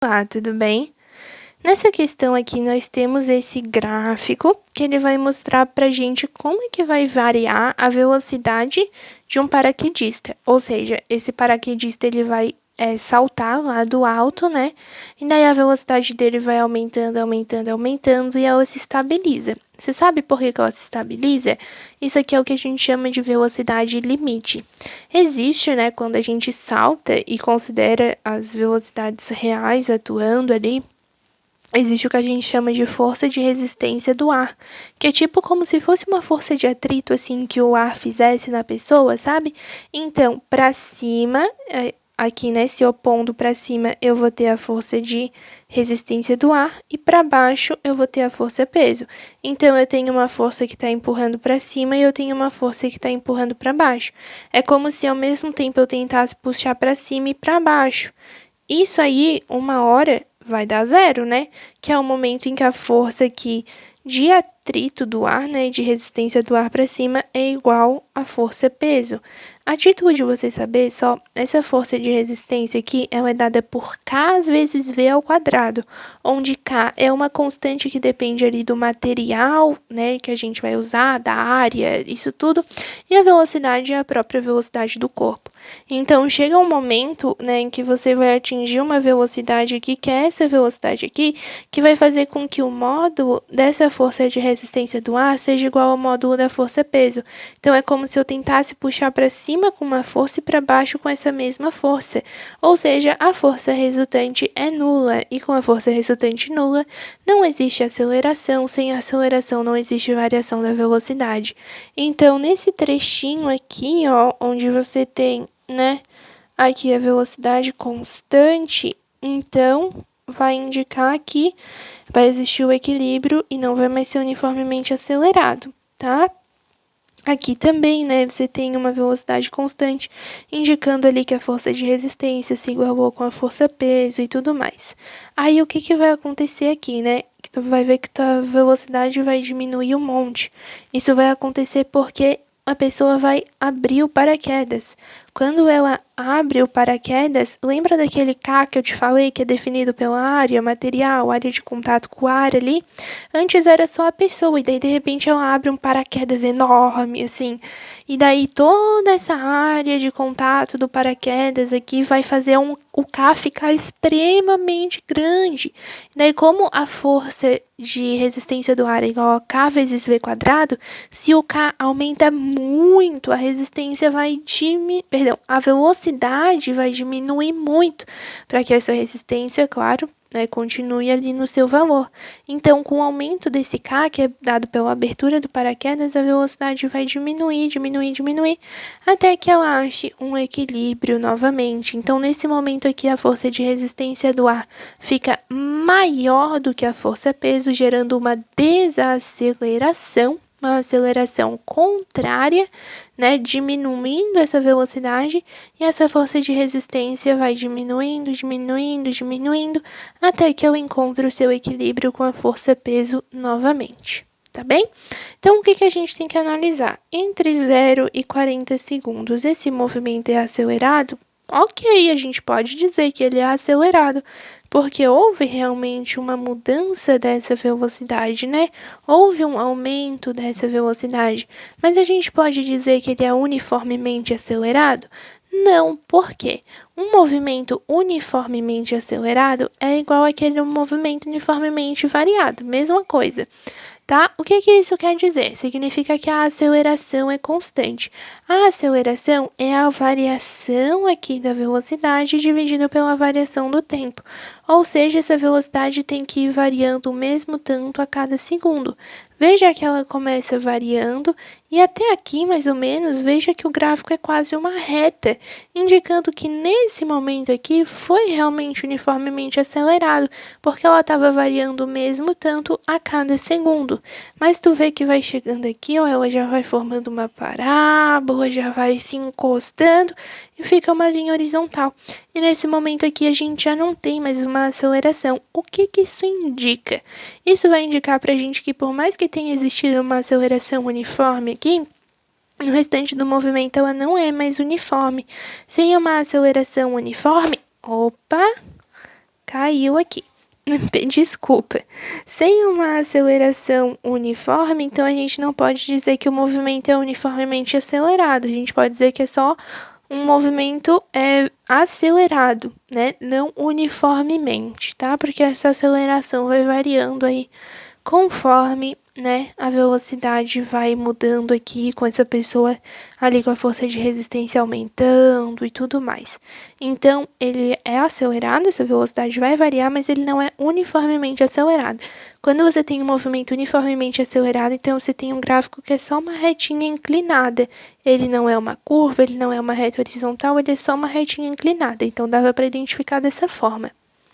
Olá, tudo bem? Nessa questão aqui, nós temos esse gráfico que ele vai mostrar para gente como é que vai variar a velocidade de um paraquedista. Ou seja, esse paraquedista ele vai saltar lá do alto, né? E daí a velocidade dele vai aumentando, aumentando, aumentando e ela se estabiliza. Você sabe por que ela se estabiliza? Isso aqui é o que a gente chama de velocidade limite. Existe, né, quando a gente salta e considera as velocidades reais atuando ali, existe o que a gente chama de força de resistência do ar, que é tipo como se fosse uma força de atrito assim que o ar fizesse na pessoa, sabe? Então, para cima, aqui, né, se opondo para cima, eu vou ter a força de resistência do ar e para baixo eu vou ter a força peso. Então, eu tenho uma força que está empurrando para cima e eu tenho uma força que está empurrando para baixo. É como se ao mesmo tempo eu tentasse puxar para cima e para baixo. Isso aí, uma hora vai dar zero, né? Que é o momento em que a força aqui de atrito do ar, né, de resistência do ar para cima é igual à força peso. A título de você saber só, essa força de resistência aqui, ela é dada por K vezes V ao quadrado, onde K é uma constante que depende ali do material, né, que a gente vai usar, da área, isso tudo, e a velocidade é a própria velocidade do corpo. Então, chega um momento, né, em que você vai atingir uma velocidade aqui, que é essa velocidade aqui, que vai fazer com que o módulo dessa força de resistência do ar seja igual ao módulo da força peso. Então, é como se eu tentasse puxar para cima com uma força e para baixo com essa mesma força. Ou seja, a força resultante é nula, e com a força resultante nula, não existe aceleração, sem aceleração não existe variação da velocidade. Então, nesse trechinho aqui, ó, onde você tem, né, aqui a velocidade constante, então vai indicar que vai existir o equilíbrio e não vai mais ser uniformemente acelerado, tá? Aqui também, né, você tem uma velocidade constante, indicando ali que a força de resistência se igualou com a força peso e tudo mais. Aí, o que que vai acontecer aqui, né? Que tu vai ver que tua velocidade vai diminuir um monte. Isso vai acontecer porque a pessoa vai abrir o paraquedas. Quando ela abre o paraquedas, lembra daquele K que eu te falei que é definido pela área, material, área de contato com o ar ali? Antes era só a pessoa, e daí de repente ela abre um paraquedas enorme, assim. E daí toda essa área de contato do paraquedas aqui vai fazer o K ficar extremamente grande. E daí, como a força de resistência do ar é igual a K vezes V quadrado, se o K aumenta muito, a resistência vai diminuir, perdão, a velocidade vai diminuir muito, para que essa resistência, claro, né, continue ali no seu valor. Então, com o aumento desse K, que é dado pela abertura do paraquedas, a velocidade vai diminuir, diminuir, diminuir, até que ela ache um equilíbrio novamente. Então, nesse momento aqui, a força de resistência do ar fica maior do que a força peso, gerando uma desaceleração, uma aceleração contrária, né, diminuindo essa velocidade, e essa força de resistência vai diminuindo, diminuindo, diminuindo, até que eu encontre o seu equilíbrio com a força peso novamente, tá bem? Então, o que que a gente tem que analisar? Entre 0 e 40 segundos, esse movimento é acelerado? Ok, a gente pode dizer que ele é acelerado, porque houve realmente uma mudança dessa velocidade, né? Houve um aumento dessa velocidade, mas a gente pode dizer que ele é uniformemente acelerado? Não, por quê? Um movimento uniformemente acelerado é igual àquele movimento uniformemente variado, mesma coisa. Tá? O que que isso quer dizer? Significa que a aceleração é constante. A aceleração é a variação aqui da velocidade dividida pela variação do tempo. Ou seja, essa velocidade tem que ir variando o mesmo tanto a cada segundo. Veja que ela começa variando e até aqui, mais ou menos, veja que o gráfico é quase uma reta, indicando que nesse momento aqui foi realmente uniformemente acelerado, porque ela estava variando o mesmo tanto a cada segundo. Mas tu vê que vai chegando aqui, ó, ela já vai formando uma parábola, já vai se encostando e fica uma linha horizontal. E nesse momento aqui a gente já não tem mais uma aceleração. O que que isso indica? Isso vai indicar pra gente que por mais que tenha existido uma aceleração uniforme aqui, no restante do movimento ela não é mais uniforme. Sem uma aceleração uniforme, opa, caiu aqui. Desculpa. Sem uma aceleração uniforme, então a gente não pode dizer que o movimento é uniformemente acelerado. A gente pode dizer que é só um movimento acelerado, né? Não uniformemente, tá? Porque essa aceleração vai variando aí conforme, né, a velocidade vai mudando aqui com essa pessoa ali com a força de resistência aumentando e tudo mais. Então, ele é acelerado, essa velocidade vai variar, mas ele não é uniformemente acelerado. Quando você tem um movimento uniformemente acelerado, então você tem um gráfico que é só uma retinha inclinada. Ele não é uma curva, ele não é uma reta horizontal, ele é só uma retinha inclinada. Então, dava para identificar dessa forma.